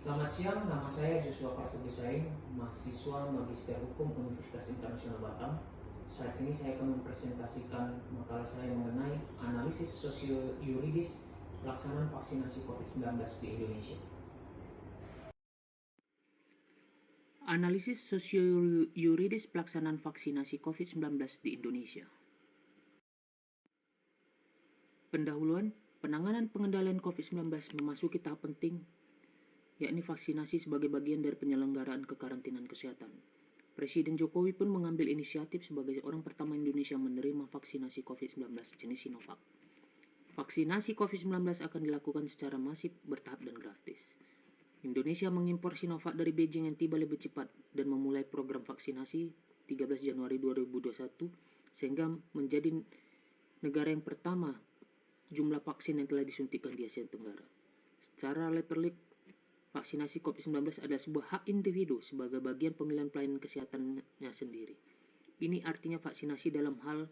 Selamat siang, nama saya Joshua Partobesain, mahasiswa Magister Hukum Universitas Internasional Batam. Saat ini saya akan mempresentasikan makalah saya mengenai analisis sosio-yuridis pelaksanaan vaksinasi COVID-19 di Indonesia. Analisis sosio-yuridis pelaksanaan vaksinasi COVID-19 di Indonesia. Pendahuluan, penanganan pengendalian COVID-19 memasuki tahap penting, yakni vaksinasi sebagai bagian dari penyelenggaraan kekarantinaan kesehatan. Presiden Jokowi pun mengambil inisiatif sebagai orang pertama Indonesia menerima vaksinasi COVID-19 jenis Sinovac. Vaksinasi COVID-19 akan dilakukan secara masif, bertahap, dan gratis. Indonesia mengimpor Sinovac dari Beijing yang tiba lebih cepat dan memulai program vaksinasi 13 Januari 2021 sehingga menjadi negara yang pertama jumlah vaksin yang telah disuntikan di Asia Tenggara. Secara letterlik, vaksinasi COVID-19 adalah sebuah hak individu sebagai bagian pemilihan pelayanan kesehatannya sendiri. Ini artinya vaksinasi dalam hal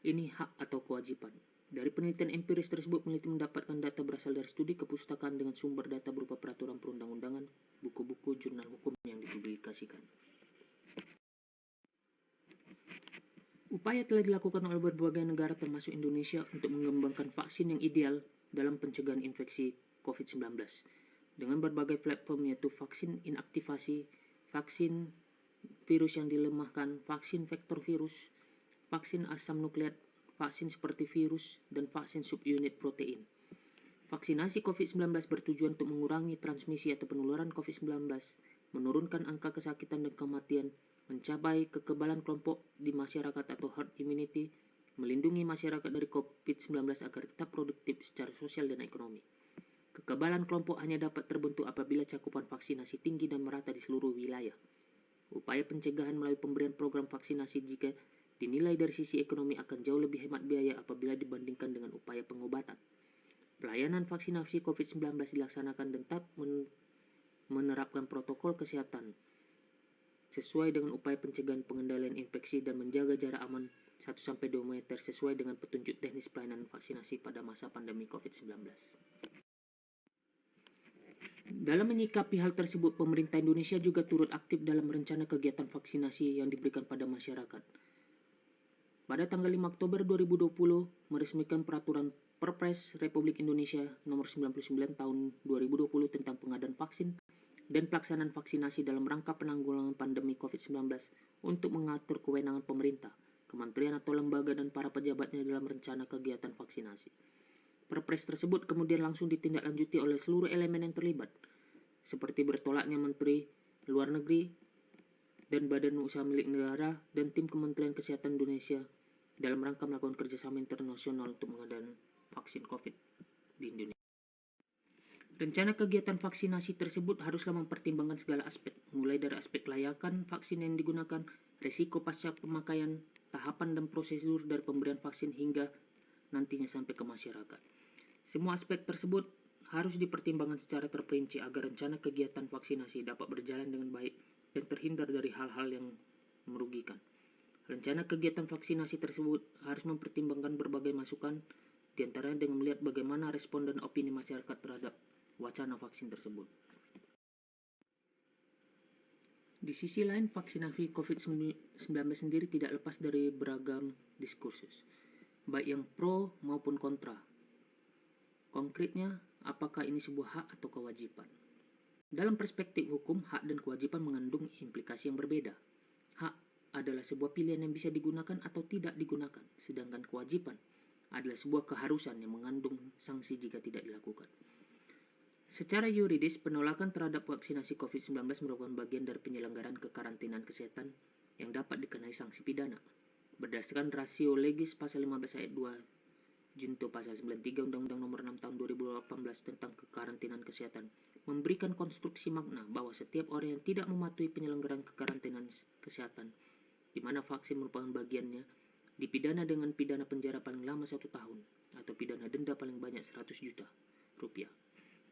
ini hak atau kewajiban. Dari penelitian empiris tersebut, peneliti mendapatkan data berasal dari studi kepustakaan dengan sumber data berupa peraturan perundang-undangan, buku-buku, jurnal hukum yang dipublikasikan. Upaya telah dilakukan oleh berbagai negara termasuk Indonesia untuk mengembangkan vaksin yang ideal dalam pencegahan infeksi COVID-19 dengan berbagai platform yaitu vaksin inaktivasi, vaksin virus yang dilemahkan, vaksin vektor virus, vaksin asam nukleat, vaksin seperti virus, dan vaksin subunit protein. Vaksinasi COVID-19 bertujuan untuk mengurangi transmisi atau penularan COVID-19, menurunkan angka kesakitan dan kematian, mencapai kekebalan kelompok di masyarakat atau herd immunity, melindungi masyarakat dari COVID-19 agar tetap produktif secara sosial dan ekonomi. Kekebalan kelompok hanya dapat terbentuk apabila cakupan vaksinasi tinggi dan merata di seluruh wilayah. Upaya pencegahan melalui pemberian program vaksinasi jika dinilai dari sisi ekonomi akan jauh lebih hemat biaya apabila dibandingkan dengan upaya pengobatan. Pelayanan vaksinasi COVID-19 dilaksanakan dan tetap menerapkan protokol kesehatan sesuai dengan upaya pencegahan pengendalian infeksi dan menjaga jarak aman 1-2 meter sesuai dengan petunjuk teknis pelayanan vaksinasi pada masa pandemi COVID-19. Dalam menyikapi hal tersebut, pemerintah Indonesia juga turut aktif dalam rencana kegiatan vaksinasi yang diberikan pada masyarakat. Pada tanggal 5 Oktober 2020, meresmikan peraturan Perpres Republik Indonesia Nomor 99 Tahun 2020 tentang pengadaan vaksin dan pelaksanaan vaksinasi dalam rangka penanggulangan pandemi COVID-19 untuk mengatur kewenangan pemerintah, kementerian atau lembaga dan para pejabatnya dalam rencana kegiatan vaksinasi. Perpres tersebut kemudian langsung ditindaklanjuti oleh seluruh elemen yang terlibat, seperti bertolaknya Menteri Luar Negeri dan Badan Usaha Milik Negara dan tim Kementerian Kesehatan Indonesia dalam rangka melakukan kerjasama internasional untuk pengadaan vaksin COVID di Indonesia. Rencana kegiatan vaksinasi tersebut haruslah mempertimbangkan segala aspek, mulai dari aspek kelayakan vaksin yang digunakan, risiko pasca pemakaian, tahapan dan prosedur dari pemberian vaksin hingga nantinya sampai ke masyarakat. Semua aspek tersebut harus dipertimbangkan secara terperinci agar rencana kegiatan vaksinasi dapat berjalan dengan baik dan terhindar dari hal-hal yang merugikan. Rencana kegiatan vaksinasi tersebut harus mempertimbangkan berbagai masukan, diantaranya dengan melihat bagaimana respon dan opini masyarakat terhadap wacana vaksin tersebut. Di sisi lain, vaksinasi COVID-19 sendiri tidak lepas dari beragam diskursus, baik yang pro maupun kontra. Konkretnya, apakah ini sebuah hak atau kewajiban? Dalam perspektif hukum, hak dan kewajiban mengandung implikasi yang berbeda. Hak adalah sebuah pilihan yang bisa digunakan atau tidak digunakan, sedangkan kewajiban adalah sebuah keharusan yang mengandung sanksi jika tidak dilakukan. Secara yuridis, penolakan terhadap vaksinasi COVID-19 merupakan bagian dari penyelenggaraan kekarantinaan kesehatan yang dapat dikenai sanksi pidana. Berdasarkan rasio legis pasal 15 ayat 2 junto pasal 93 Undang-Undang Nomor 6 Tahun 2018 tentang kekarantinaan kesehatan memberikan konstruksi makna bahwa setiap orang yang tidak mematuhi penyelenggaraan kekarantinaan kesehatan di mana vaksin merupakan bagiannya, dipidana dengan pidana penjara paling lama 1 tahun atau pidana denda paling banyak 100 juta rupiah.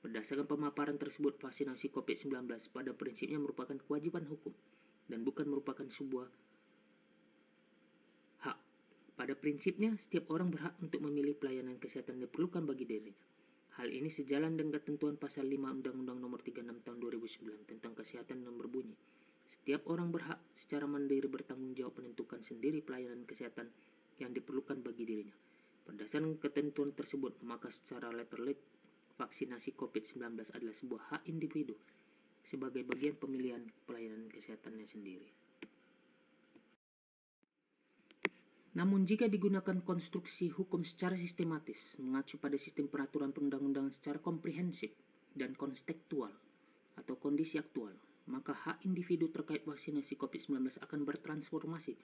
Berdasarkan pemaparan tersebut, vaksinasi COVID-19 pada prinsipnya merupakan kewajiban hukum dan bukan merupakan sebuah hak. Pada prinsipnya, setiap orang berhak untuk memilih pelayanan kesehatan yang diperlukan bagi dirinya. Hal ini sejalan dengan ketentuan pasal 5 Undang-Undang Nomor 36 Tahun 2009 tentang kesehatan yang berbunyi, setiap orang berhak secara mandiri bertanggung jawab menentukan sendiri pelayanan kesehatan yang diperlukan bagi dirinya. Berdasarkan ketentuan tersebut, maka secara letterlek, vaksinasi COVID-19 adalah sebuah hak individu sebagai bagian pemilihan pelayanan kesehatannya sendiri. Namun jika digunakan konstruksi hukum secara sistematis, mengacu pada sistem peraturan perundang-undangan secara komprehensif dan kontekstual atau kondisi aktual, maka hak individu terkait vaksinasi COVID-19 akan bertransformasi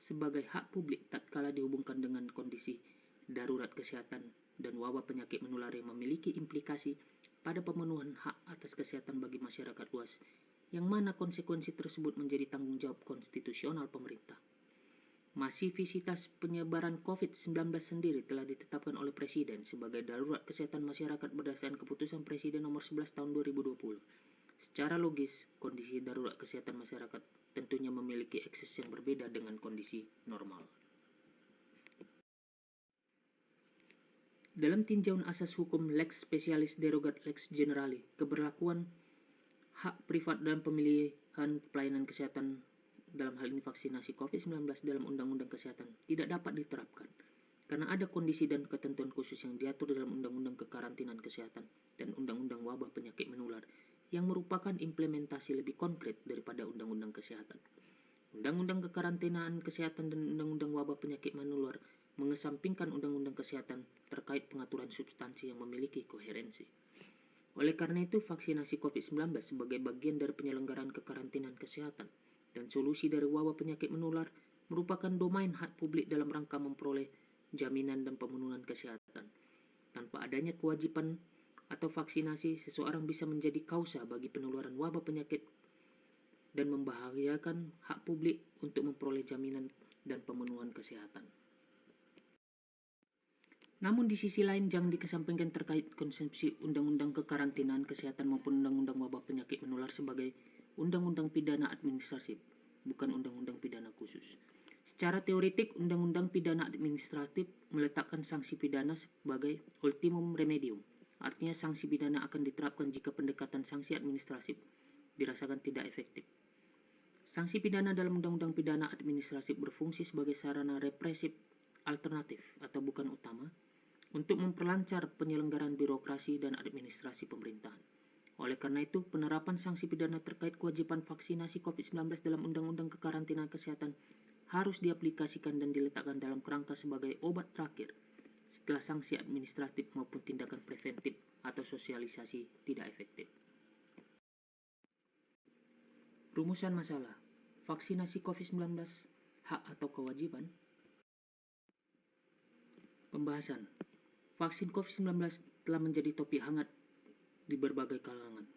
sebagai hak publik tatkala dihubungkan dengan kondisi darurat kesehatan dan wabah penyakit menular yang memiliki implikasi pada pemenuhan hak atas kesehatan bagi masyarakat luas, yang mana konsekuensi tersebut menjadi tanggung jawab konstitusional pemerintah. Masifisitas penyebaran COVID-19 sendiri telah ditetapkan oleh Presiden sebagai darurat kesehatan masyarakat berdasarkan keputusan Presiden nomor 11 tahun 2020. Secara logis, kondisi darurat kesehatan masyarakat tentunya memiliki ekses yang berbeda dengan kondisi normal. Dalam tinjauan asas hukum lex specialis derogat lex generali, keberlakuan hak privat dalam pemilihan pelayanan kesehatan dalam hal ini vaksinasi COVID-19 dalam Undang-Undang Kesehatan tidak dapat diterapkan karena ada kondisi dan ketentuan khusus yang diatur dalam Undang-Undang Kekarantinaan Kesehatan dan Undang-Undang Wabah Penyakit Menular yang merupakan implementasi lebih konkret daripada Undang-Undang Kesehatan. Undang-Undang Kekarantinaan Kesehatan dan Undang-Undang Wabah Penyakit Menular mengesampingkan Undang-Undang Kesehatan terkait pengaturan substansi yang memiliki koherensi. Oleh karena itu, vaksinasi COVID-19 sebagai bagian dari penyelenggaraan kekarantinaan kesehatan dan solusi dari wabah penyakit menular merupakan domain hak publik dalam rangka memperoleh jaminan dan pemenuhan kesehatan. Tanpa adanya kewajiban atau vaksinasi, seseorang bisa menjadi kausa bagi penularan wabah penyakit dan membahayakan hak publik untuk memperoleh jaminan dan pemenuhan kesehatan. Namun di sisi lain jangan dikesampingkan terkait konsepsi Undang-Undang Kekarantinaan Kesehatan maupun Undang-Undang Wabah Penyakit Menular sebagai Undang-Undang Pidana Administratif, bukan Undang-Undang Pidana Khusus. Secara teoretik, Undang-Undang Pidana Administratif meletakkan sanksi pidana sebagai ultimum remedium. Artinya sanksi pidana akan diterapkan jika pendekatan sanksi administratif dirasakan tidak efektif. Sanksi pidana dalam Undang-Undang Pidana Administratif berfungsi sebagai sarana represif alternatif atau bukan utama untuk memperlancar penyelenggaraan birokrasi dan administrasi pemerintahan. Oleh karena itu, penerapan sanksi pidana terkait kewajiban vaksinasi COVID-19 dalam Undang-Undang Kekarantinaan Kesehatan harus diaplikasikan dan diletakkan dalam kerangka sebagai obat terakhir setelah sanksi administratif maupun tindakan preventif atau sosialisasi tidak efektif. Rumusan masalah, vaksinasi COVID-19, hak atau kewajiban? Pembahasan, vaksin COVID-19 telah menjadi topik hangat di berbagai kalangan.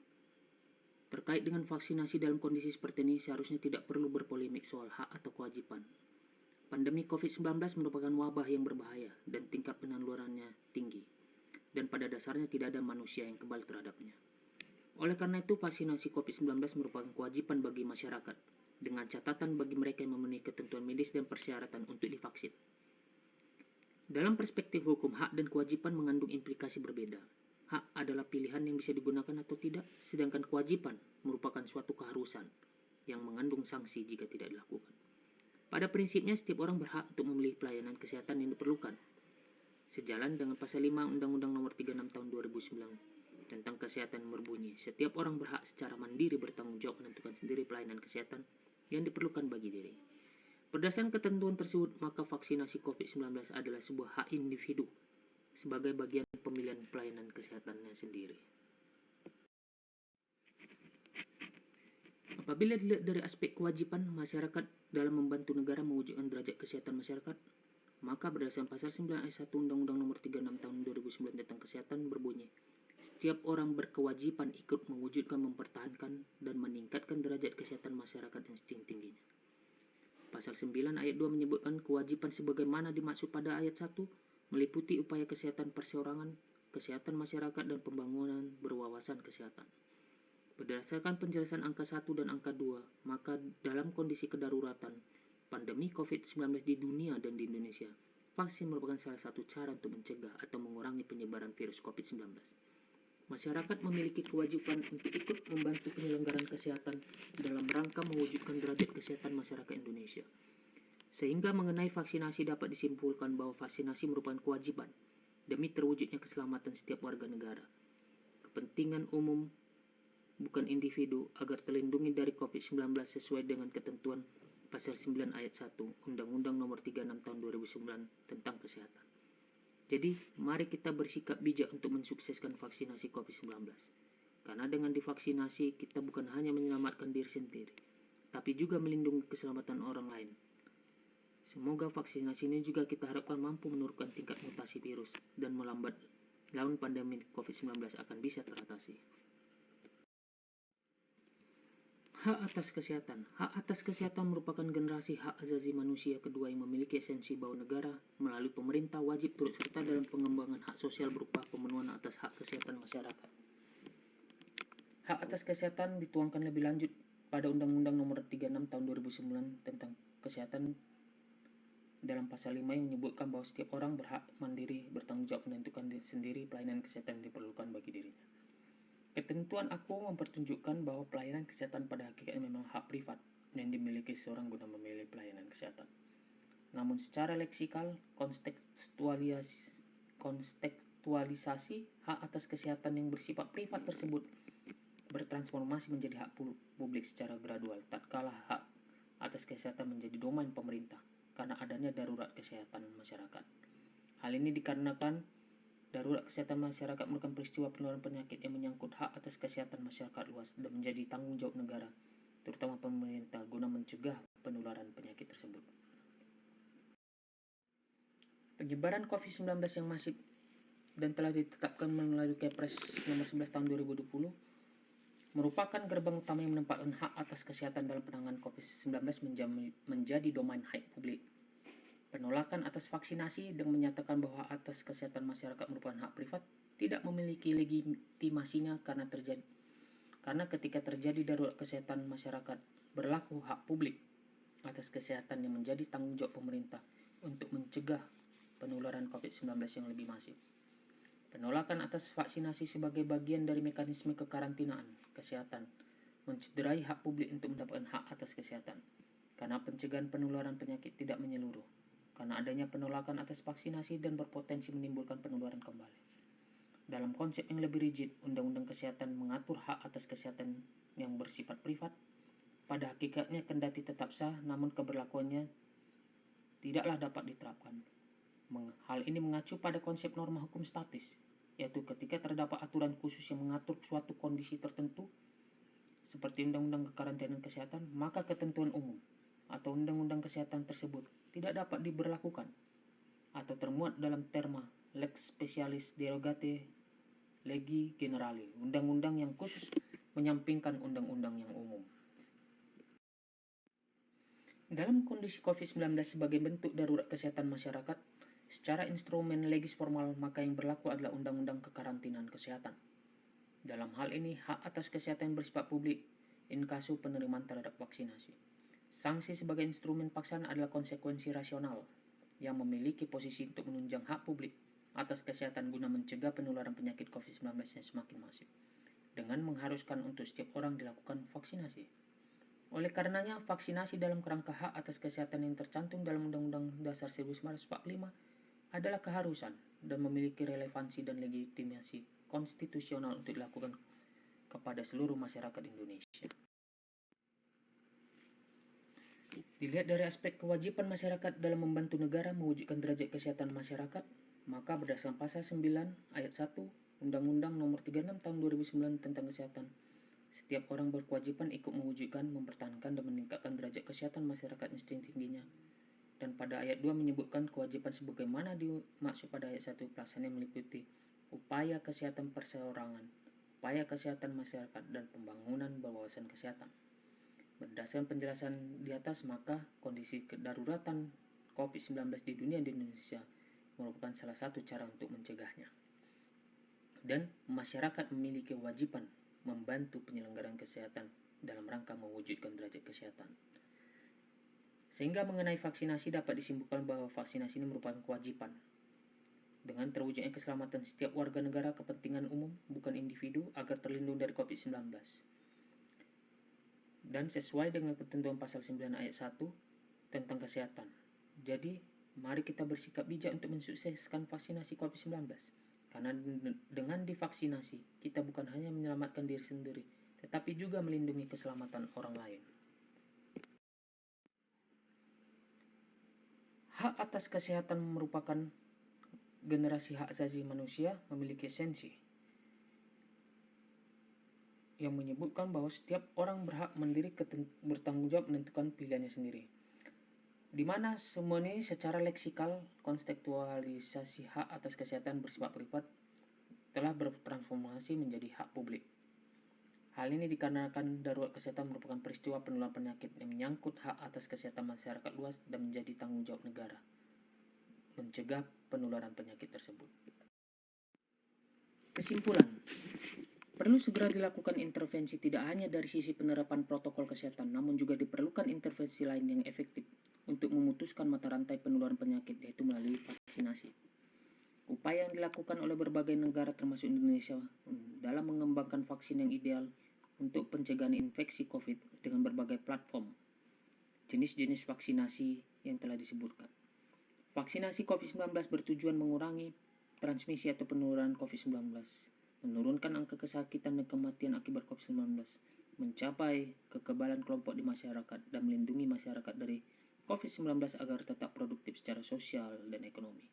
Terkait dengan vaksinasi dalam kondisi seperti ini, seharusnya tidak perlu berpolemik soal hak atau kewajiban. Pandemi COVID-19 merupakan wabah yang berbahaya dan tingkat penularannya tinggi, dan pada dasarnya tidak ada manusia yang kebal terhadapnya. Oleh karena itu, vaksinasi COVID-19 merupakan kewajiban bagi masyarakat, dengan catatan bagi mereka yang memenuhi ketentuan medis dan persyaratan untuk divaksin. Dalam perspektif hukum, hak dan kewajiban mengandung implikasi berbeda. Hak adalah pilihan yang bisa digunakan atau tidak, sedangkan kewajiban merupakan suatu keharusan yang mengandung sanksi jika tidak dilakukan. Pada prinsipnya, setiap orang berhak untuk memilih pelayanan kesehatan yang diperlukan. Sejalan dengan pasal 5 Undang-Undang Nomor 36 Tahun 2009 tentang kesehatan yang berbunyi, setiap orang berhak secara mandiri bertanggung jawab menentukan sendiri pelayanan kesehatan yang diperlukan bagi diri. Berdasarkan ketentuan tersebut, maka vaksinasi COVID-19 adalah sebuah hak individu sebagai bagian pemilihan pelayanan kesehatannya sendiri. Apabila dilihat dari aspek kewajiban masyarakat dalam membantu negara mewujudkan derajat kesehatan masyarakat, maka berdasarkan pasal 9 ayat 1 Undang-Undang Nomor 36 Tahun 2009 tentang kesehatan berbunyi, setiap orang berkewajiban ikut mewujudkan, mempertahankan, dan meningkatkan derajat kesehatan masyarakat yang setinggi-tingginya. Pasal 9 ayat 2 menyebutkan kewajiban sebagaimana dimaksud pada ayat 1 meliputi upaya kesehatan perseorangan, kesehatan masyarakat, dan pembangunan berwawasan kesehatan. Berdasarkan penjelasan angka 1 dan angka 2, maka dalam kondisi kedaruratan pandemi COVID-19 di dunia dan di Indonesia, vaksin merupakan salah satu cara untuk mencegah atau mengurangi penyebaran virus COVID-19. Masyarakat memiliki kewajiban untuk ikut membantu penyelenggaraan kesehatan dalam rangka mewujudkan derajat kesehatan masyarakat Indonesia. Sehingga mengenai vaksinasi dapat disimpulkan bahwa vaksinasi merupakan kewajiban demi terwujudnya keselamatan setiap warga negara. Kepentingan umum bukan individu agar terlindungi dari COVID-19 sesuai dengan ketentuan Pasal 9 Ayat 1 Undang-Undang Nomor 36 Tahun 2009 tentang Kesehatan. Jadi, mari kita bersikap bijak untuk mensukseskan vaksinasi COVID-19. Karena dengan divaksinasi, kita bukan hanya menyelamatkan diri sendiri, tapi juga melindungi keselamatan orang lain. Semoga vaksinasi ini juga kita harapkan mampu menurunkan tingkat mutasi virus dan melambat lawan pandemi COVID-19 akan bisa teratasi. Hak atas kesehatan. Hak atas kesehatan merupakan generasi hak asasi manusia kedua yang memiliki esensi bahwa negara melalui pemerintah wajib turut serta dalam pengembangan hak sosial berupa pemenuhan atas hak kesehatan masyarakat. Hak atas kesehatan dituangkan lebih lanjut pada Undang-Undang Nomor 36 Tahun 2009 tentang Kesehatan. Dalam pasal 5 yang menyebutkan bahwa setiap orang berhak mandiri bertanggung jawab menentukan sendiri pelayanan kesehatan yang diperlukan bagi dirinya. Ketentuan aku mempertunjukkan bahwa pelayanan kesehatan pada hakikatnya memang hak privat yang dimiliki seseorang guna memilih pelayanan kesehatan. Namun secara leksikal, kontekstualisasi hak atas kesehatan yang bersifat privat tersebut bertransformasi menjadi hak publik secara gradual tatkala hak atas kesehatan menjadi domain pemerintah karena adanya darurat kesehatan masyarakat. Hal ini dikarenakan darurat kesehatan masyarakat merupakan peristiwa penularan penyakit yang menyangkut hak atas kesehatan masyarakat luas dan menjadi tanggung jawab negara, terutama pemerintah, guna mencegah penularan penyakit tersebut. Penyebaran COVID-19 yang masif dan telah ditetapkan melalui Kepres nomor 11 tahun 2020 merupakan gerbang utama yang menempatkan hak atas kesehatan dalam penanganan COVID-19 menjadi domain hak publik. Penolakan atas vaksinasi dan menyatakan bahwa atas kesehatan masyarakat merupakan hak privat tidak memiliki legitimasinya karena ketika terjadi darurat kesehatan masyarakat berlaku hak publik atas kesehatan yang menjadi tanggung jawab pemerintah untuk mencegah penularan COVID-19 yang lebih masif. Penolakan atas vaksinasi sebagai bagian dari mekanisme kekarantinaan kesehatan mencederai hak publik untuk mendapatkan hak atas kesehatan karena pencegahan penularan penyakit tidak menyeluruh. Karena adanya penolakan atas vaksinasi dan berpotensi menimbulkan penularan kembali. Dalam konsep yang lebih rigid, Undang-Undang Kesehatan mengatur hak atas kesehatan yang bersifat privat. Pada hakikatnya kendati tetap sah, namun keberlakuannya tidaklah dapat diterapkan. Hal ini mengacu pada konsep norma hukum statis, yaitu ketika terdapat aturan khusus yang mengatur suatu kondisi tertentu, seperti Undang-Undang Kekarantinaan Kesehatan, maka ketentuan umum atau undang-undang kesehatan tersebut tidak dapat diberlakukan atau termuat dalam terma lex specialis derogate legi generali, undang-undang yang khusus menyampingkan undang-undang yang umum. Dalam kondisi COVID-19 sebagai bentuk darurat kesehatan masyarakat, secara instrumen legis formal maka yang berlaku adalah Undang-Undang Kekarantinaan Kesehatan. Dalam hal ini, hak atas kesehatan bersifat publik in casu penerimaan terhadap vaksinasi. Sanksi sebagai instrumen paksaan adalah konsekuensi rasional yang memiliki posisi untuk menunjang hak publik atas kesehatan guna mencegah penularan penyakit COVID-19 yang semakin masif, dengan mengharuskan untuk setiap orang dilakukan vaksinasi. Oleh karenanya, vaksinasi dalam kerangka hak atas kesehatan yang tercantum dalam Undang-Undang Dasar 1945 adalah keharusan dan memiliki relevansi dan legitimasi konstitusional untuk dilakukan kepada seluruh masyarakat Indonesia. Dilihat dari aspek kewajiban masyarakat dalam membantu negara mewujudkan derajat kesehatan masyarakat, maka berdasarkan pasal 9 ayat 1 Undang-Undang Nomor 36 Tahun 2009 tentang Kesehatan, setiap orang berkewajiban ikut mewujudkan, mempertahankan dan meningkatkan derajat kesehatan masyarakat yang setinggi-tingginya. Dan pada ayat 2 menyebutkan kewajiban sebagaimana dimaksud pada ayat 1 pelaksanaan meliputi upaya kesehatan perseorangan, upaya kesehatan masyarakat, dan pembangunan berwawasan kesehatan. Berdasarkan penjelasan di atas, maka kondisi kedaruratan COVID-19 di dunia di Indonesia merupakan salah satu cara untuk mencegahnya. Dan masyarakat memiliki kewajiban membantu penyelenggaraan kesehatan dalam rangka mewujudkan derajat kesehatan. Sehingga mengenai vaksinasi dapat disimpulkan bahwa vaksinasi ini merupakan kewajiban. Dengan terwujudnya keselamatan setiap warga negara kepentingan umum, bukan individu, agar terlindung dari COVID-19. Dan sesuai dengan ketentuan pasal 9 ayat 1 tentang kesehatan. Jadi, mari kita bersikap bijak untuk mensukseskan vaksinasi COVID-19. Karena dengan divaksinasi, kita bukan hanya menyelamatkan diri sendiri, tetapi juga melindungi keselamatan orang lain. Hak atas kesehatan merupakan generasi hak asasi manusia memiliki esensi yang menyebutkan bahwa setiap orang berhak mandiri bertanggung jawab menentukan pilihannya sendiri. Di mana semua ini secara leksikal kontekstualisasi hak atas kesehatan bersifat privat telah bertransformasi menjadi hak publik. Hal ini dikarenakan darurat kesehatan merupakan peristiwa penularan penyakit yang menyangkut hak atas kesehatan masyarakat luas dan menjadi tanggung jawab negara mencegah penularan penyakit tersebut. Kesimpulan, perlu segera dilakukan intervensi tidak hanya dari sisi penerapan protokol kesehatan, namun juga diperlukan intervensi lain yang efektif untuk memutuskan mata rantai penularan penyakit, yaitu melalui vaksinasi. Upaya yang dilakukan oleh berbagai negara termasuk Indonesia dalam mengembangkan vaksin yang ideal untuk pencegahan infeksi COVID dengan berbagai platform, jenis-jenis vaksinasi yang telah disebutkan. Vaksinasi COVID-19 bertujuan mengurangi transmisi atau penularan COVID-19, menurunkan angka kesakitan dan kematian akibat COVID-19, mencapai kekebalan kelompok di masyarakat, dan melindungi masyarakat dari COVID-19 agar tetap produktif secara sosial dan ekonomi.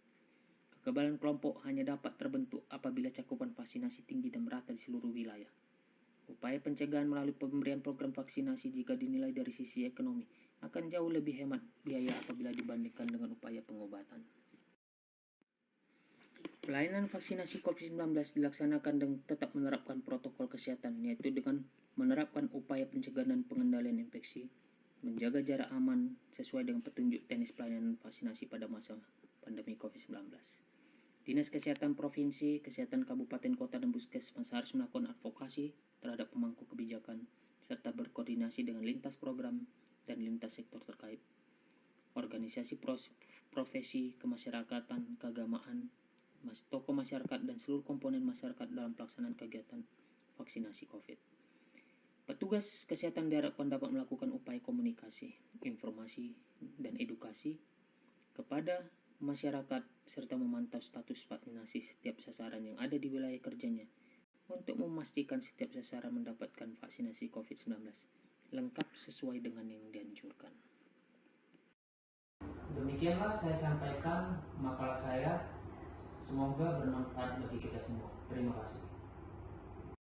Kekebalan kelompok hanya dapat terbentuk apabila cakupan vaksinasi tinggi dan merata di seluruh wilayah. Upaya pencegahan melalui pemberian program vaksinasi jika dinilai dari sisi ekonomi akan jauh lebih hemat biaya apabila dibandingkan dengan upaya pengobatan. Pelayanan vaksinasi COVID-19 dilaksanakan dengan tetap menerapkan protokol kesehatan, yaitu dengan menerapkan upaya pencegahan dan pengendalian infeksi, menjaga jarak aman sesuai dengan petunjuk teknis pelayanan vaksinasi pada masa pandemi COVID-19. Dinas Kesehatan Provinsi, Kesehatan Kabupaten Kota, dan Puskesmas harus melakukan advokasi terhadap pemangku kebijakan, serta berkoordinasi dengan lintas program dan lintas sektor terkait, organisasi profesi, kemasyarakatan, keagamaan, tokoh masyarakat, dan seluruh komponen masyarakat dalam pelaksanaan kegiatan vaksinasi COVID. Petugas kesehatan diharapkan dapat melakukan upaya komunikasi, informasi, dan edukasi kepada masyarakat serta memantau status vaksinasi setiap sasaran yang ada di wilayah kerjanya untuk memastikan setiap sasaran mendapatkan vaksinasi COVID-19 lengkap sesuai dengan yang dianjurkan. Demikianlah saya sampaikan makalah saya. Semoga bermanfaat bagi kita semua. Terima kasih.